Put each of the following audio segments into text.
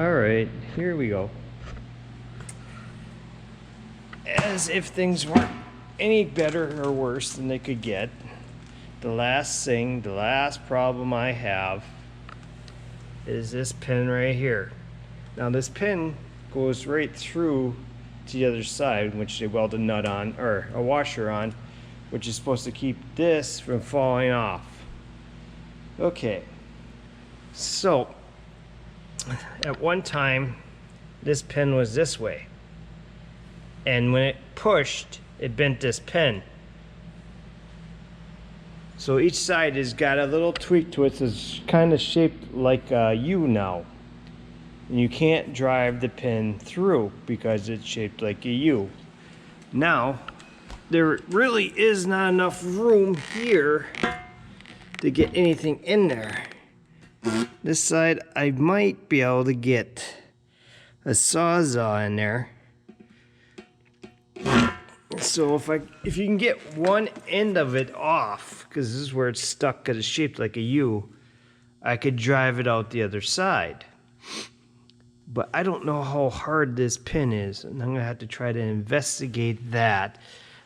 Alright, here we go. As if things weren't any better or worse than they could get, the last problem I have is this pin right here. Now this pin goes right through to the other side, which they weld a nut on, or a washer on, which is supposed to keep this from falling off. Okay, so at one time this pin was this way, and when it pushed it bent this pin. So each side has got a little tweak to it. It's kind of shaped like a U now, and you can't drive the pin through because it's shaped like a U. Now there really is not enough room here to get anything in there. This side I might be able to get a sawzall in there. So if you can get one end of it off, because this is where it's stuck because it's shaped like a U, I could drive it out the other side. But I don't know how hard this pin is, and I'm gonna have to try to investigate that.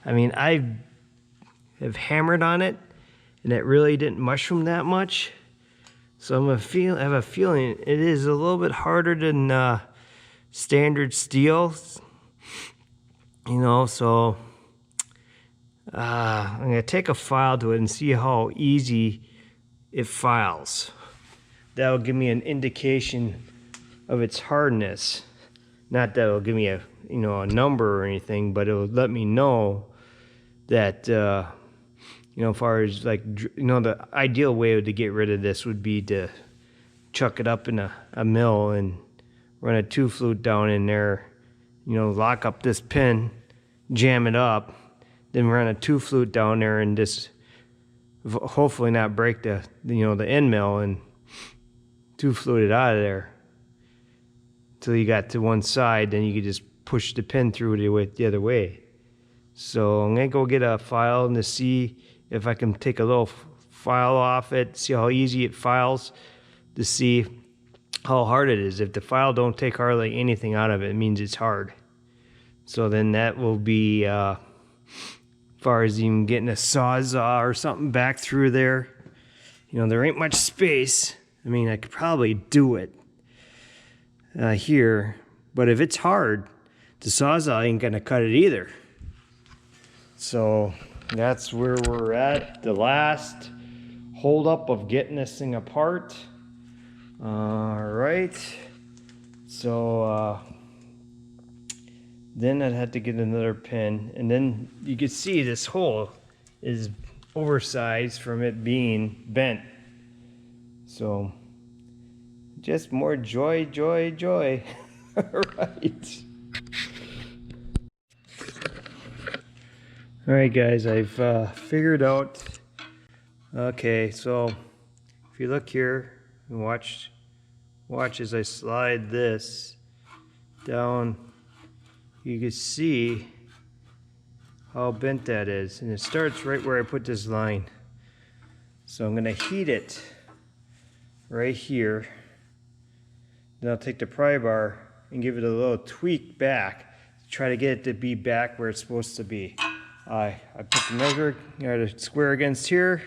I mean, I have hammered on it and it really didn't mushroom that much. So I have a feeling it is a little bit harder than standard steel, you know. So I'm gonna take a file to it and see how easy it files. That'll give me an indication of its hardness. Not that it'll give me a number or anything, but it'll let me know that as far as the ideal way to get rid of this would be to chuck it up in a mill and run a 2-flute down in there, lock up this pin, jam it up, then run a 2-flute down there and just hopefully not break the end mill and 2-flute it out of there till you got to one side. Then you could just push the pin through the other way. So I'm gonna go get a file and to see if I can take a little file off it, see how easy it files, to see how hard it is. If the file don't take hardly anything out of it, it means it's hard. So then that will be as far as even getting a sawzall or something back through there. There ain't much space. I mean, I could probably do it here, but if it's hard, the sawzall ain't gonna cut it either. So that's where we're at. The last hold up of getting this thing apart. All right. So then I'd have to get another pin, and then you can see this hole is oversized from it being bent. So just more joy, joy, joy. All right. Alright guys, I've figured out, okay, so if you look here and watch as I slide this down, you can see how bent that is, and it starts right where I put this line. So I'm going to heat it right here, then I'll take the pry bar and give it a little tweak back to try to get it to be back where it's supposed to be. I put the measure, the square against here.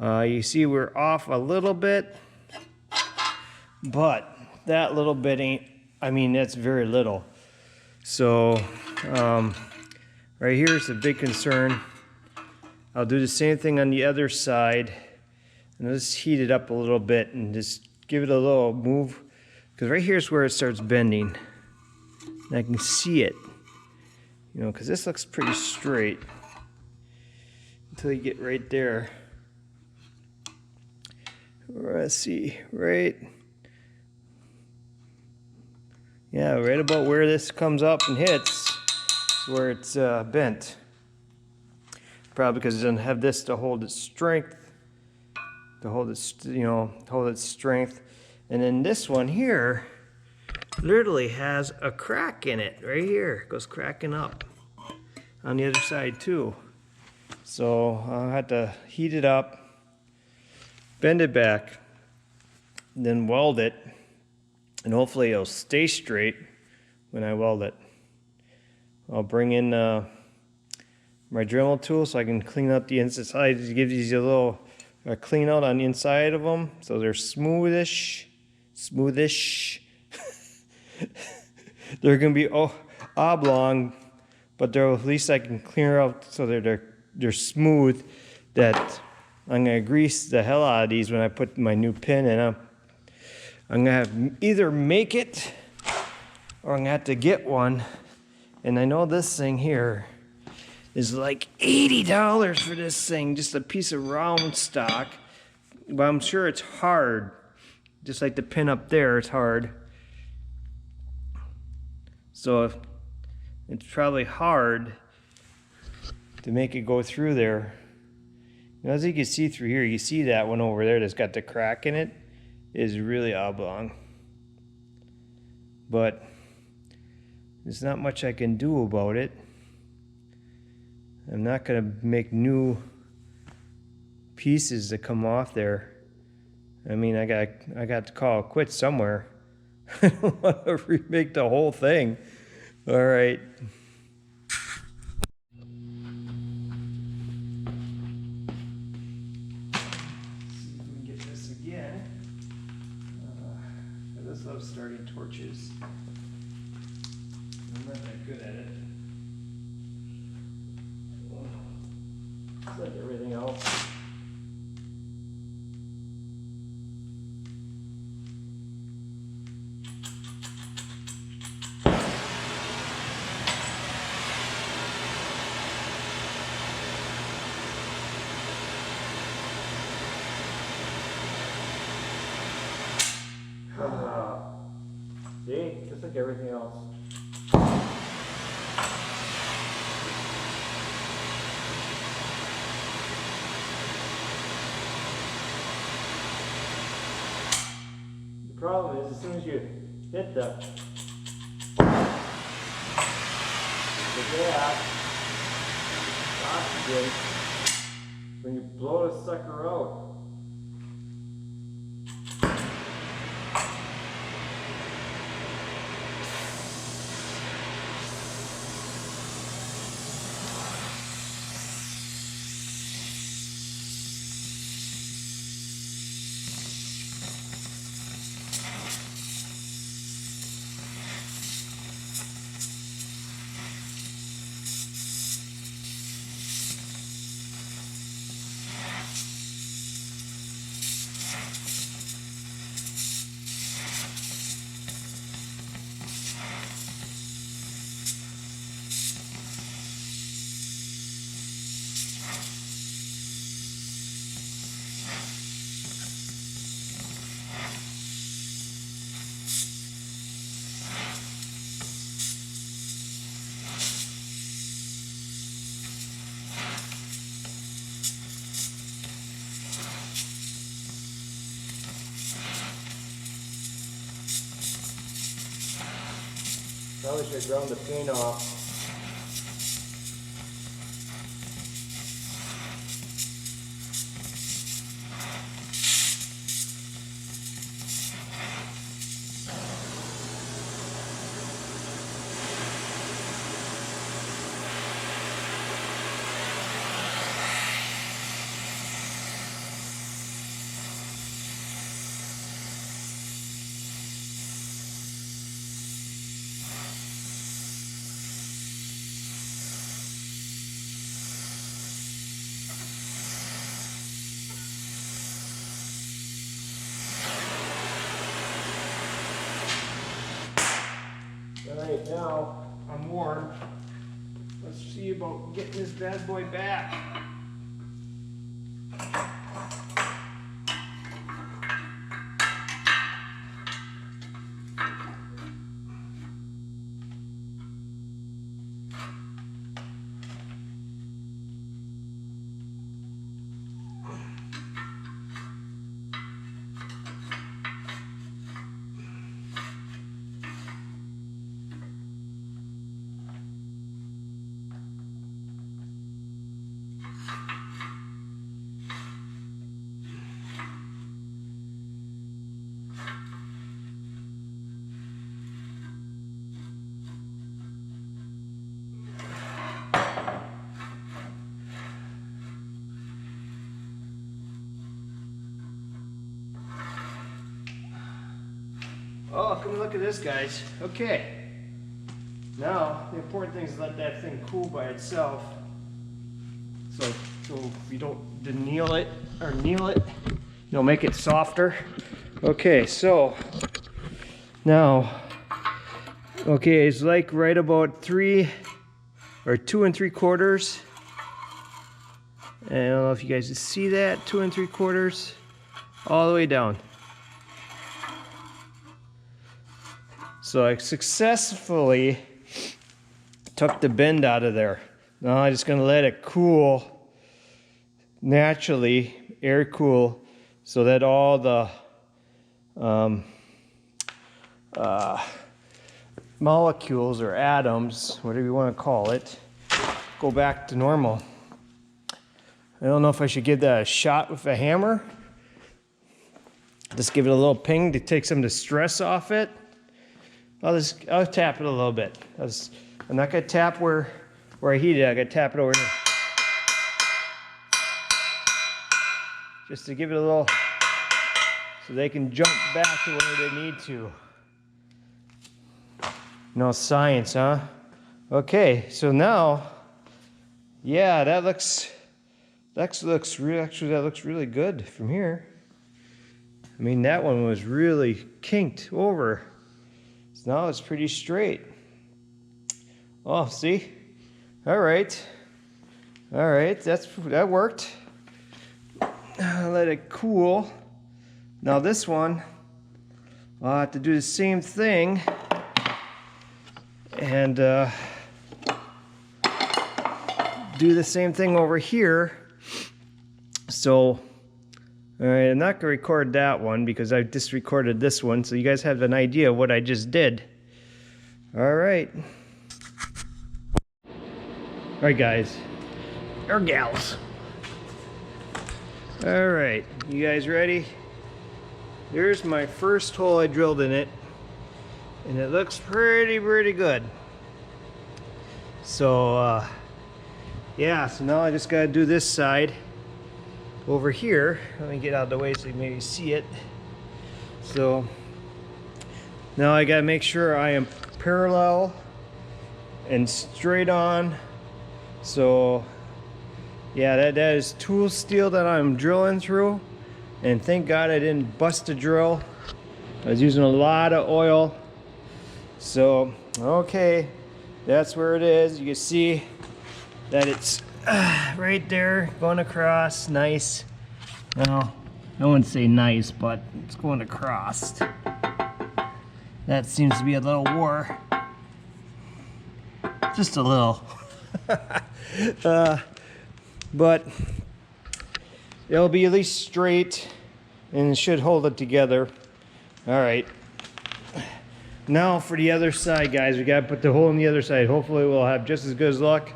You see we're off a little bit, but that little bit that's very little. So right here is a big concern. I'll do the same thing on the other side, and let's heat it up a little bit and just give it a little move, because right here is where it starts bending, and I can see it. Because this looks pretty straight until you get right there. Let's see, right? Yeah, right about where this comes up and hits is where it's bent. Probably because it doesn't have this to hold its strength, hold its strength. And then this one here literally has a crack in it right here. It goes cracking up on the other side too. So I'll have to heat it up, bend it back, then weld it, and hopefully it'll stay straight when I weld it. I'll bring in my Dremel tool so I can clean up the inside. Give these a little clean out on the inside of them so they're smoothish. They're gonna be oblong, but at least I can clear out so that they're smooth. That I'm gonna grease the hell out of these when I put my new pin in them. I'm gonna have either make it or I'm gonna have to get one. And I know this thing here is like $80 for this thing, just a piece of round stock. But I'm sure it's hard. Just like the pin up there, it's hard. So it's probably hard to make it go through there. As you can see through here, you see that one over there that's got the crack in it is really oblong. But there's not much I can do about it. I'm not gonna make new pieces that come off there. I mean, I got to call it quits somewhere. I don't want to remake the whole thing. All right. I love starting torches. I'm not that good at it. It's like everything else. See? Just like everything else. The problem is, as soon as you hit the gas, oxygen, when you blow the sucker out, probably should ground the paint off. Alright, now I'm warm. Let's see about getting this bad boy back. come look at this, guys. Okay. Now, the important thing is let that thing cool by itself. So we don't anneal it, you'll make it softer. Okay, so now, okay, it's like right about 3 or 2 3/4. And I don't know if you guys see that, 2 3/4, all the way down. So I successfully took the bend out of there. Now I'm just gonna let it cool naturally, air cool, so that all the molecules or atoms, whatever you want to call it, go back to normal. I don't know if I should give that a shot with a hammer. Just give it a little ping to take some of the stress off it. I'll tap it a little bit. I'm not gonna tap where I heat it. I gotta tap it over here. Just to give it a little, so they can jump back to where they need to. No science, huh? Okay, so now, yeah, that looks really good from here. I mean, that one was really kinked over. So now it's pretty straight. Oh, see? All right, that worked. Let it cool. Now this one, I'll have to do the same thing and do the same thing over here. So, all right, I'm not gonna record that one because I just recorded this one, so you guys have an idea of what I just did. All right. All right, guys, or gals. All right, you guys ready? There's my first hole I drilled in it, and it looks pretty good. So, yeah, so now I just gotta do this side over here. Let me get out of the way so you maybe see it. So, now I gotta make sure I am parallel and straight on. So yeah, that is tool steel that I'm drilling through, and thank God I didn't bust a drill. I was using a lot of oil. So okay, that's where it is. You can see that it's right there going across. Nice. Well, I wouldn't say nice, but it's going across. That seems to be a little war, just a little. But it'll be at least straight and it should hold it together. All right, now for the other side, guys, we gotta put the hole in the other side. Hopefully we'll have just as good as luck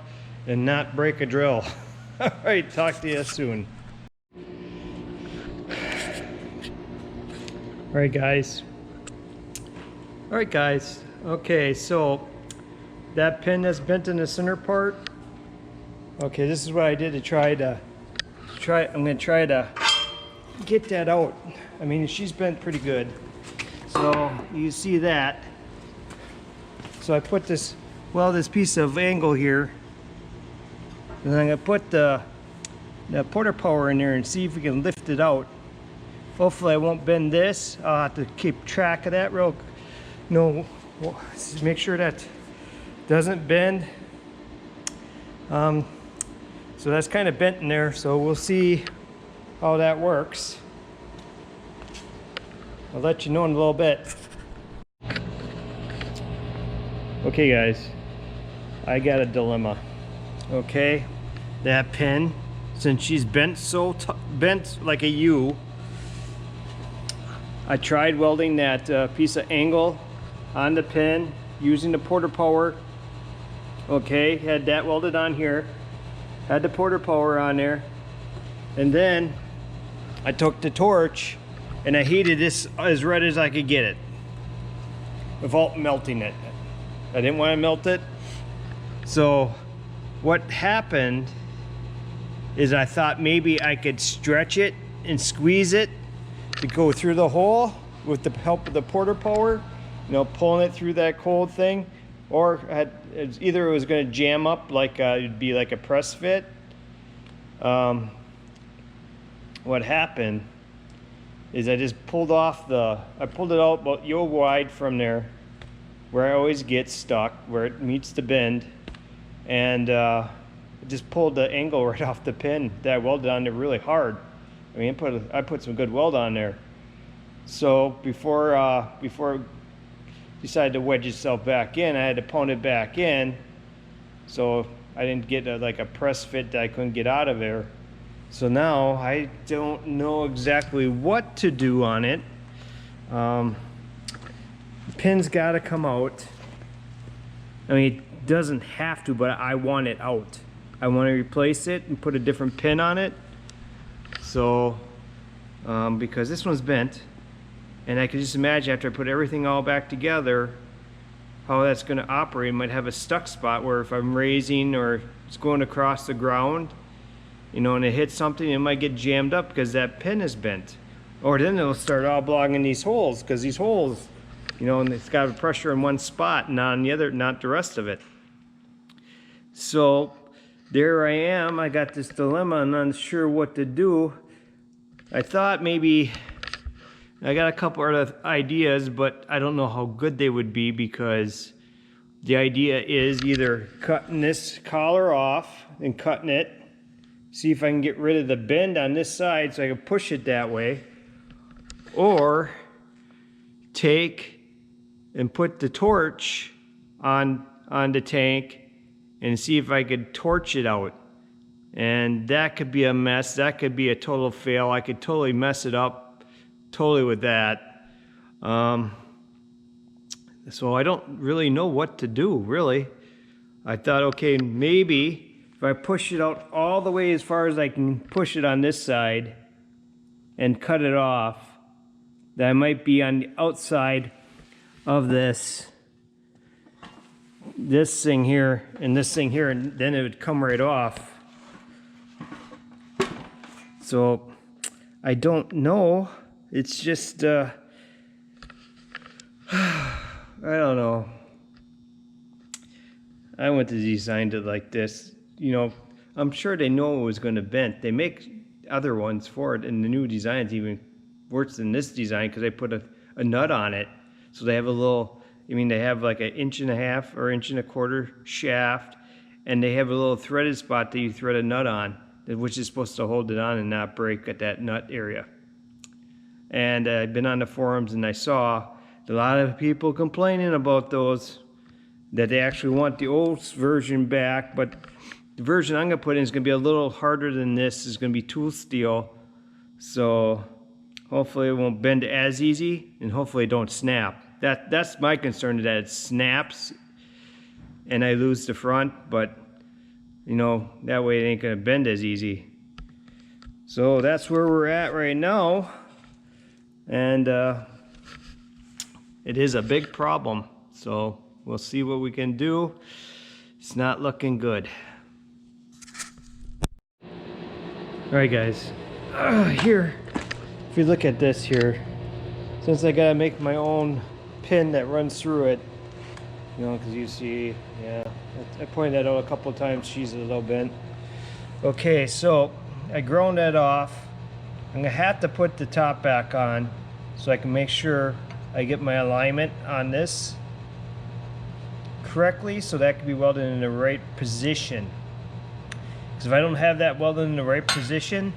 and not break a drill. All right, talk to you soon. All right, guys. Okay, so that pin that's bent in the center part, okay, this is what I did to I'm gonna try to get that out. I mean, she's bent pretty good, so you see that. So I put this piece of angle here, and I'm gonna put the porter power in there and see if we can lift it out. Hopefully I won't bend this. I'll have to keep track of that make sure that doesn't bend. So that's kind of bent in there, so we'll see how that works. I'll let you know in a little bit. Okay, guys, I got a dilemma. Okay, that pin, since she's bent bent like a U, I tried welding that piece of angle on the pin using the porter power. Okay, had that welded on here, had the porter power on there, and then I took the torch and I heated this as red as I could get it without melting it. I didn't want to melt it. So what happened is I thought maybe I could stretch it and squeeze it to go through the hole with the help of the porter power, you know, pulling it through that cold thing, or either it was going to jam up like it'd be like a press fit. What happened is I just pulled off I pulled it out about yo wide from there, where I always get stuck, where it meets the bend, and just pulled the angle right off the pin that I welded on there really hard. I mean, I put some good weld on there. So before it decided to wedge itself back in, I had to pound it back in, so I didn't get like a press fit that I couldn't get out of there. So now I don't know exactly what to do on it. The pin's got to come out. I mean, it doesn't have to, but I want it out. I want to replace it and put a different pin on it. So, because this one's bent, and I can just imagine after I put everything all back together, how that's going to operate. It might have a stuck spot where if I'm raising or it's going across the ground, you know, and it hits something, it might get jammed up because that pin is bent. Or then it'll start all blogging these holes, because these holes, you know, and it's got a pressure in one spot, not on the other, not the rest of it. So there I am. I got this dilemma and unsure what to do. I thought maybe I got a couple other ideas, but I don't know how good they would be, because the idea is either cutting this collar off and cutting it, see if I can get rid of the bend on this side so I can push it that way, or take and put the torch on the tank and see if I could torch it out. And that could be a mess. That could be a total fail. I could totally mess it up totally with that. So I don't really know what to do, really. I thought, okay, maybe if I push it out all the way as far as I can push it on this side and cut it off, that I might be on the outside of this thing here and this thing here, and then it would come right off. So I don't know. It's just I don't know. I went to design it like this. You know, I'm sure they know it was going to bend. They make other ones for it, and the new design's even worse than this design, because they put a nut on it. So they have a little, I mean, they have like 1.5 inches or 1.25 inch shaft, and they have a little threaded spot that you thread a nut on, which is supposed to hold it on and not break at that nut area. And I've been on the forums and I saw a lot of people complaining about those, that they actually want the old version back, but the version I'm going to put in is going to be a little harder than this. It's going to be tool steel, so hopefully it won't bend as easy, and hopefully it don't snap. That's my concern, that it snaps and I lose the front, but you know, that way it ain't going to bend as easy. So that's where we're at right now, and it is a big problem, so we'll see what we can do. It's not looking good. Alright guys, here, if you look at this here, since I gotta make my own pin that runs through it, you know, because you see, yeah, I pointed that out a couple of times, she's a little bent. Okay, so I ground that off. I'm gonna have to put the top back on so I can make sure I get my alignment on this correctly, so that can be welded in the right position. Because if I don't have that welded in the right position,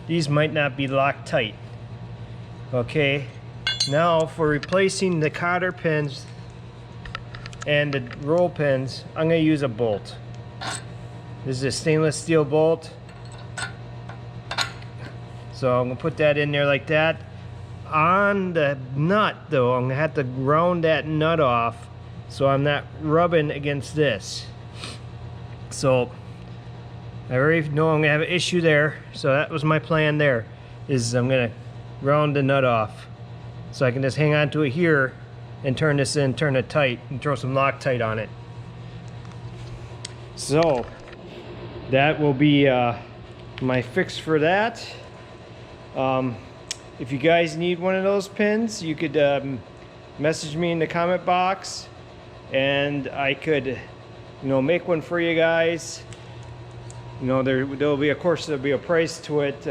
these might not be locked tight. Okay, now for replacing the cotter pins and the roll pins, I'm going to use a bolt. This is a stainless steel bolt. So I'm going to put that in there like that. On the nut though, I'm going to have to round that nut off so I'm not rubbing against this. So I already know I'm going to have an issue there, so that was my plan there, is I'm going to round the nut off so I can just hang on to it here and turn this in, turn it tight, and throw some Loctite on it. So that will be my fix for that. If you guys need one of those pins, you could message me in the comment box, and I could, you know, make one for you guys. You know, there'll be, of course, there'll be a price to it.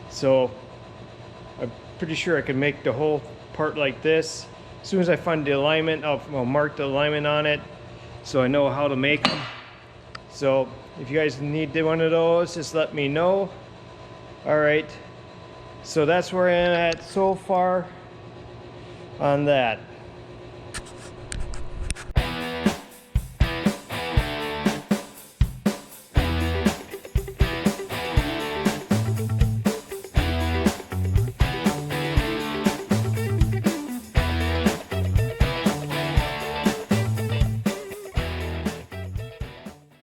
So I'm pretty sure I can make the whole part like this. As soon as I find the alignment, I'll mark the alignment on it so I know how to make them. So if you guys need one of those, just let me know. All right, so that's where I'm at so far on that.